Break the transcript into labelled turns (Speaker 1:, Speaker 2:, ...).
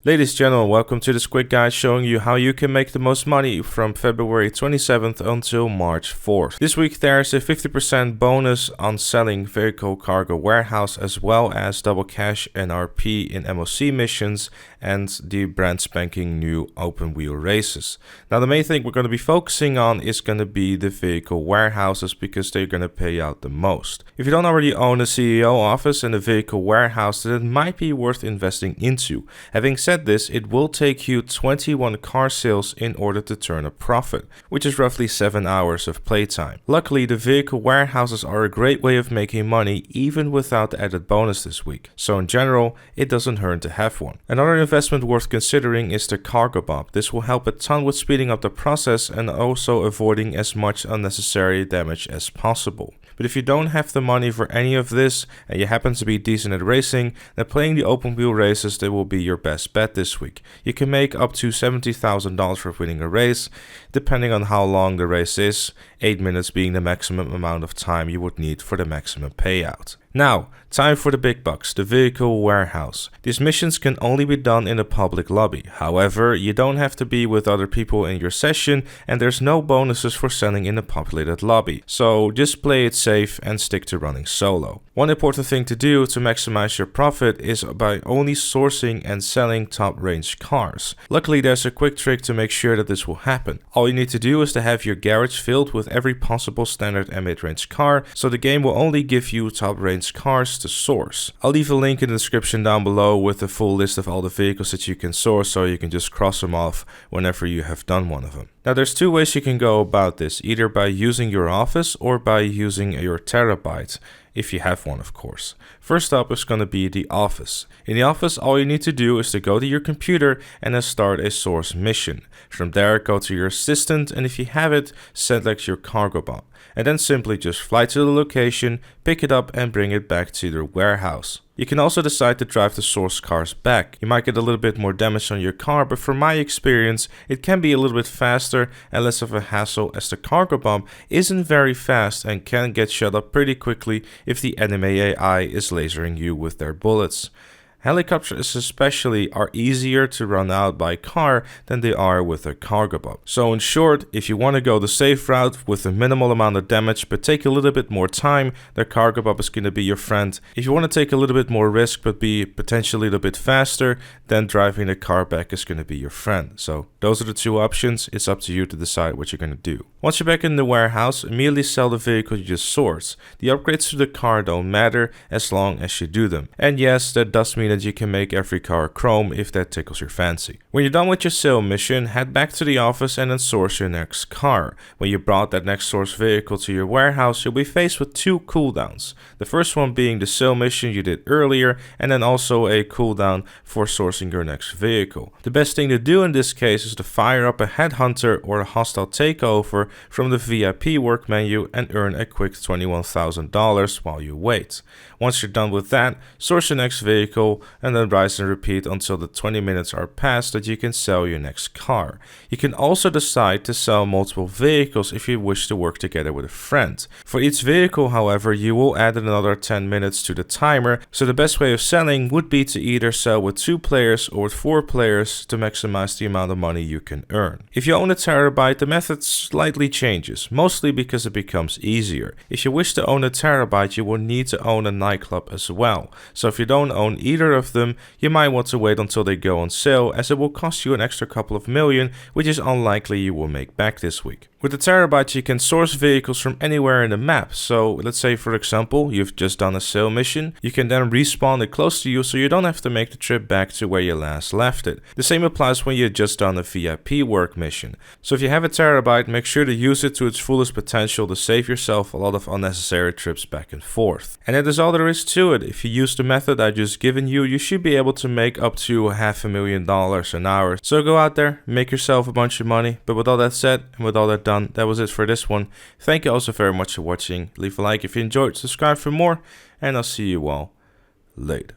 Speaker 1: Ladies and gentlemen, welcome to this quick guide showing you how you can make the most money from February 27th until March 4th. This week there's a 50% bonus on selling vehicle cargo warehouse, as well as double cash NRP in MOC missions and the brand spanking new open wheel races. Now the main thing we're going to be focusing on is going to be the vehicle warehouses, because they're going to pay out the most. If you don't already own a CEO office and a vehicle warehouse, then it might be worth investing into. Having said this, it will take you 21 car sales in order to turn a profit, which is roughly 7 hours of playtime. Luckily, the vehicle warehouses are a great way of making money even without the added bonus this week, so in general, it doesn't hurt to have one. Another investment worth considering is the cargo bob. This will help a ton with speeding up the process and also avoiding as much unnecessary damage as possible. But if you don't have the money for any of this and you happen to be decent at racing, then playing the open wheel races, they will be your best bet this week. You can make up to $70,000 for winning a race, depending on how long the race is, 8 minutes being the maximum amount of time you would need for the maximum payout. Now, time for the big bucks, the vehicle warehouse. These missions can only be done in a public lobby. However, you don't have to be with other people in your session, and there's no bonuses for selling in a populated lobby. So just play it safe and stick to running solo. One important thing to do to maximize your profit is by only sourcing and selling top range cars. Luckily, there's a quick trick to make sure that this will happen. All you need to do is to have your garage filled with every possible standard and mid-range car, so the game will only give you top range cars to source. I'll leave a link in the description down below with a full list of all the vehicles that you can source, so you can just cross them off whenever you have done one of them. Now there's two ways you can go about this, either by using your office or by using your terabyte, if you have one of course. First up is going to be the office. In the office, all you need to do is to go to your computer and then start a source mission. From there, go to your assistant, and if you have it, select your cargo bob. And then simply just fly to the location, pick it up and bring it back to your warehouse. You can also decide to drive the source cars back. You might get a little bit more damage on your car, but from my experience, it can be a little bit faster and less of a hassle, as the cargo bomb isn't very fast and can get shut up pretty quickly if the enemy AI is lasering you with their bullets. Helicopters especially are easier to run out by car than they are with a cargo bob. So in short, if you want to go the safe route with a minimal amount of damage but take a little bit more time, the cargo bob is going to be your friend. If you want to take a little bit more risk but be potentially a little bit faster, then driving the car back is going to be your friend. So those are the two options. It's up to you to decide what you're going to do. Once you're back in the warehouse, immediately sell the vehicle you just sourced. The upgrades to the car don't matter as long as you do them. And yes, that does mean that you can make every car chrome if that tickles your fancy. When you're done with your sale mission, head back to the office and then source your next car. When you brought that next source vehicle to your warehouse, you'll be faced with two cooldowns. The first one being the sale mission you did earlier, and then also a cooldown for sourcing your next vehicle. The best thing to do in this case is to fire up a headhunter or a hostile takeover from the VIP work menu and earn a quick $21,000 while you wait. Once you're done with that, source your next vehicle and then rise and repeat until the 20 minutes are passed that you can sell your next car. You can also decide to sell multiple vehicles if you wish to work together with a friend. For each vehicle, however, you will add another 10 minutes to the timer, so the best way of selling would be to either sell with 2 players or with 4 players to maximize the amount of money you can earn. If you own a terabyte, the method slightly changes, mostly because it becomes easier. If you wish to own a terabyte, you will need to own a nightclub as well. So if you don't own either of them, you might want to wait until they go on sale, as it will cost you an extra couple of million, which is unlikely you will make back this week. With the terabyte, you can source vehicles from anywhere in the map. So let's say, for example, you've just done a sale mission. You can then respawn it close to you, so you don't have to make the trip back to where you last left it. The same applies when you've just done a VIP work mission. So if you have a terabyte, make sure to use it to its fullest potential to save yourself a lot of unnecessary trips back and forth. And that is all there is to it. If you use the method I just given you, you should be able to make up to $500,000 an hour. So go out there, make yourself a bunch of money. But with all that said, and with all that done, that was it for this one. Thank you also very much for watching. Leave a like if you enjoyed, subscribe for more, and I'll see you all later.